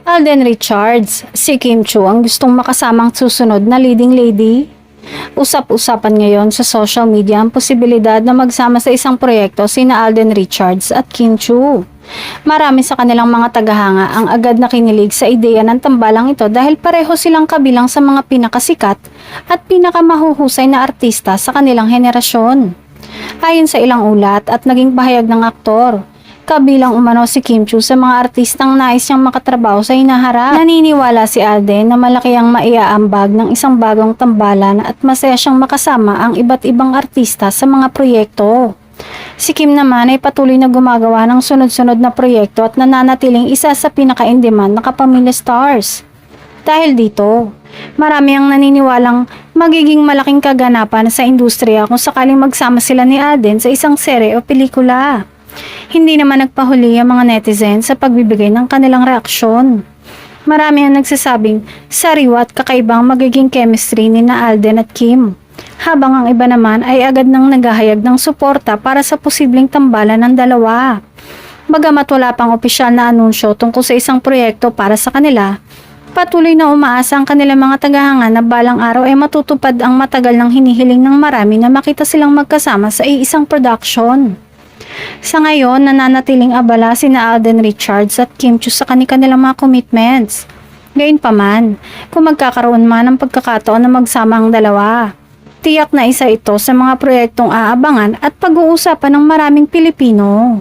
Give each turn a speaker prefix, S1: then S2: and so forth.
S1: Alden Richards, si Kim Chu ang gustong makasamang susunod na leading lady. Usap-usapan ngayon sa social media ang posibilidad na magsama sa isang proyekto sina Alden Richards at Kim Chu. Marami sa kanilang mga tagahanga ang agad na kinilig sa ideya ng tambalang ito dahil pareho silang kabilang sa mga pinakasikat at pinakamahuhusay na artista sa kanilang henerasyon. Ayon sa ilang ulat at naging pahayag ng aktor, kabilang umano si Kim Chu sa mga artistang nais niyang makatrabaho sa hinaharap. Naniniwala si Alden na malaki ang maiaambag ng isang bagong tambalan at masaya siyang makasama ang iba't ibang artista sa mga proyekto. Si Kim naman ay patuloy na gumagawa ng sunod-sunod na proyekto at nananatiling isa sa pinaka-in-demand na kapamilya stars. Dahil dito, marami ang naniniwalang magiging malaking kaganapan sa industriya kung sakaling magsama sila ni Alden sa isang serye o pelikula. Hindi naman nagpahuli ang mga netizens sa pagbibigay ng kanilang reaksyon. Marami ang nagsasabing sariwa at kakaibang magiging chemistry ni na Alden at Kim, habang ang iba naman ay agad nang naghahayag ng suporta para sa posibleng tambalan ng dalawa. Bagamat wala pang opisyal na anunsyo tungkol sa isang proyekto para sa kanila, patuloy na umaasa ang kanilang mga tagahanga na balang araw ay matutupad ang matagal nang hinihiling ng marami na makita silang magkasama sa iisang production. Sa ngayon, nananatiling abala sina Alden Richards at Kim Chu sa kanilang mga commitments. Gayunpaman, kung magkakaroon man ng pagkakataon na magsama ang dalawa, tiyak na isa ito sa mga proyektong aabangan at pag-uusapan ng maraming Pilipino.